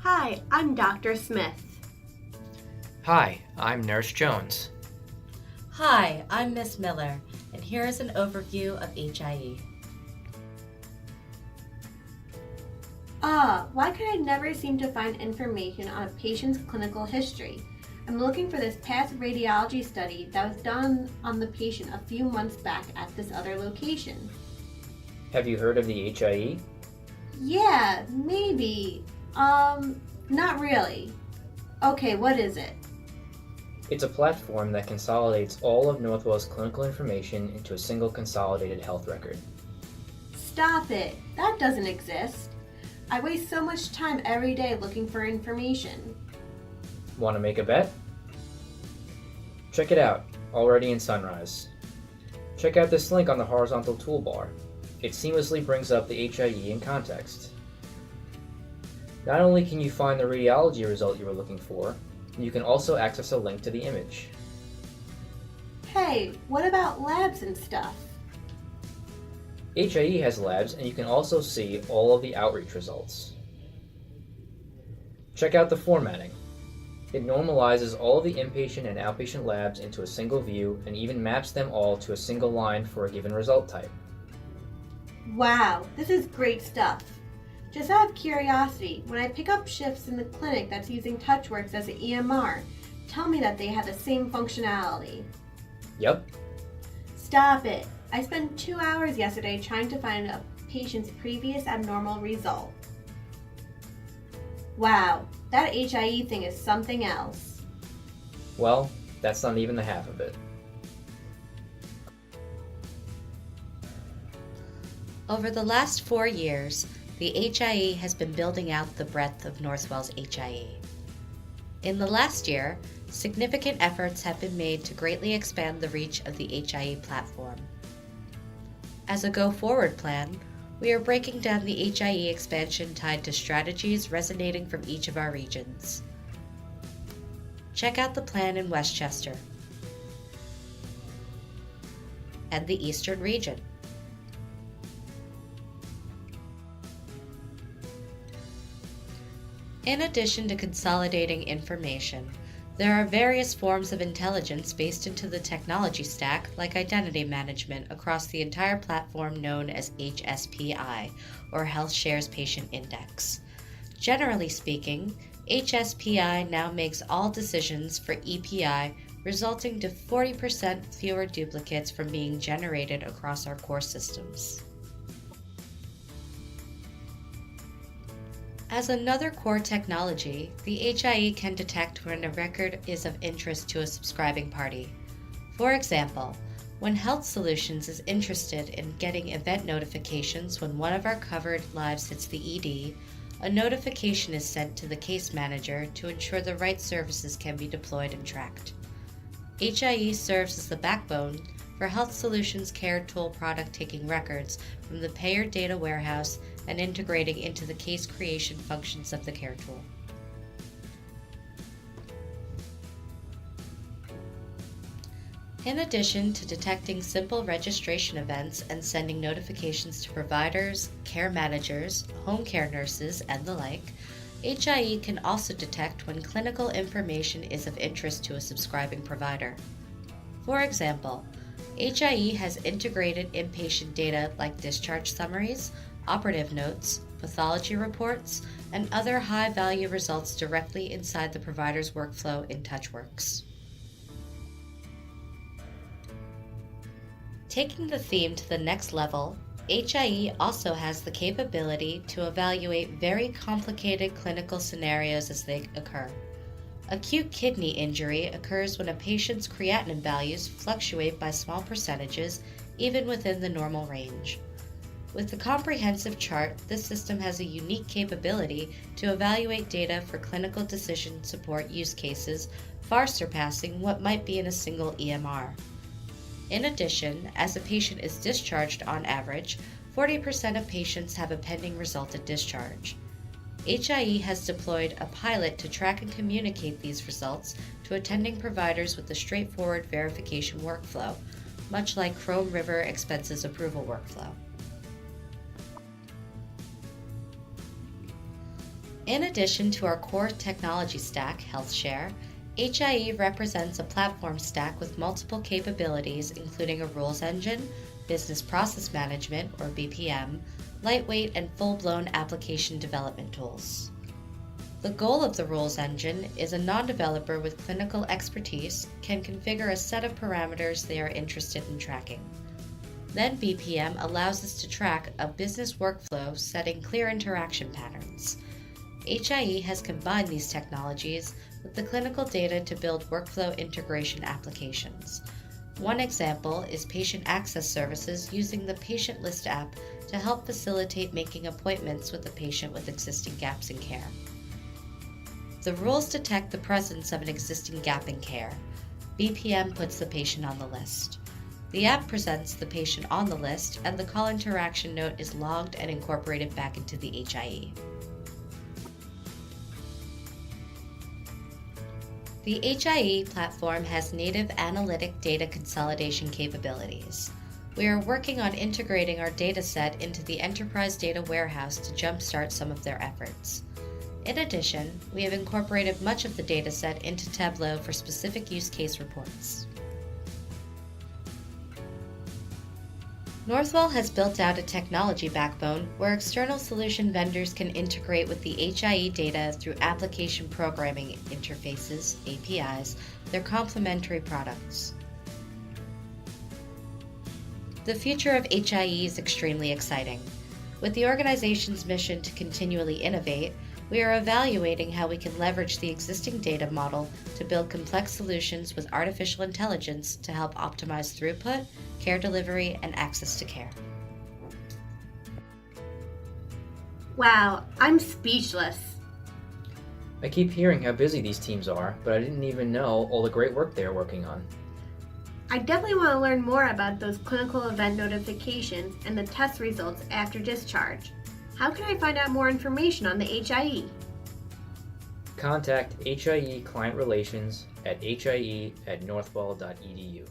Hi, I'm Dr. Smith. Hi, I'm Nurse Jones. Hi, I'm Miss Miller, and here is an overview of HIE. Why could I never seem to find information on a patient's clinical history? I'm looking for this past radiology study that was done on the patient a few months back at this other location. Have you heard of the HIE? Yeah, maybe. Not really. Okay, what is it? It's a platform that consolidates all of Northwell's clinical information into a single consolidated health record. Stop it. That doesn't exist. I waste so much time every day looking for information. Want to make a bet? Check it out, already in Sunrise. Check out this link on the horizontal toolbar. It seamlessly brings up the HIE in context. Not only can you find the radiology result you were looking for, you can also access a link to the image. Hey, what about labs and stuff? HIE has labs, and you can also see all of the outreach results. Check out the formatting. It normalizes all of the inpatient and outpatient labs into a single view and even maps them all to a single line for a given result type. Wow, this is great stuff. Just out of curiosity, when I pick up shifts in the clinic that's using TouchWorks as an EMR, tell me that they have the same functionality. Yep. Stop it. I spent 2 hours yesterday trying to find a patient's previous abnormal result. Wow, that HIE thing is something else. Well, that's not even the half of it. Over the last 4 years, the HIE has been building out the breadth of Northwell's HIE. In the last year, significant efforts have been made to greatly expand the reach of the HIE platform. As a go-forward plan, we are breaking down the HIE expansion tied to strategies resonating from each of our regions. Check out the plan in Westchester and the Eastern region. In addition to consolidating information, there are various forms of intelligence based into the technology stack, like identity management, across the entire platform known as HSPI, or Health Shares Patient Index. Generally speaking, HSPI now makes all decisions for EPI, resulting to 40% fewer duplicates from being generated across our core systems. As another core technology, the HIE can detect when a record is of interest to a subscribing party. For example, when Health Solutions is interested in getting event notifications when one of our covered lives hits the ED, a notification is sent to the case manager to ensure the right services can be deployed and tracked. HIE serves as the backbone for Health Solutions Care Tool product taking records from the payer data warehouse and integrating into the case creation functions of the care tool. In addition to detecting simple registration events and sending notifications to providers, care managers, home care nurses, and the like, HIE can also detect when clinical information is of interest to a subscribing provider. For example, HIE has integrated inpatient data like discharge summaries, operative notes, pathology reports, and other high-value results directly inside the provider's workflow in TouchWorks. Taking the theme to the next level, HIE also has the capability to evaluate very complicated clinical scenarios as they occur. Acute kidney injury occurs when a patient's creatinine values fluctuate by small percentages, even within the normal range. With the comprehensive chart, this system has a unique capability to evaluate data for clinical decision support use cases, far surpassing what might be in a single EMR. In addition, as a patient is discharged on average, 40% of patients have a pending result at discharge. HIE has deployed a pilot to track and communicate these results to attending providers with a straightforward verification workflow, much like Chrome River expenses approval workflow. In addition to our core technology stack, HealthShare, HIE represents a platform stack with multiple capabilities, including a rules engine, business process management, or BPM, lightweight and full-blown application development tools. The goal of the rules engine is a non-developer with clinical expertise can configure a set of parameters they are interested in tracking. Then BPM allows us to track a business workflow setting clear interaction patterns. HIE has combined these technologies with the clinical data to build workflow integration applications. One example is patient access services using the Patient List app to help facilitate making appointments with a patient with existing gaps in care. The rules detect the presence of an existing gap in care. BPM puts the patient on the list. The app presents the patient on the list, and the call interaction note is logged and incorporated back into the HIE. The HIE platform has native analytic data consolidation capabilities. We are working on integrating our dataset into the enterprise data warehouse to jumpstart some of their efforts. In addition, we have incorporated much of the dataset into Tableau for specific use case reports. Northwell has built out a technology backbone where external solution vendors can integrate with the HIE data through application programming interfaces, APIs, their complementary products. The future of HIE is extremely exciting. With the organization's mission to continually innovate, we are evaluating how we can leverage the existing data model to build complex solutions with artificial intelligence to help optimize throughput, care delivery, and access to care. Wow, I'm speechless. I keep hearing how busy these teams are, but I didn't even know all the great work they are working on. I definitely want to learn more about those clinical event notifications and the test results after discharge. How can I find out more information on the HIE? Contact HIE Client Relations at hie@northwell.edu.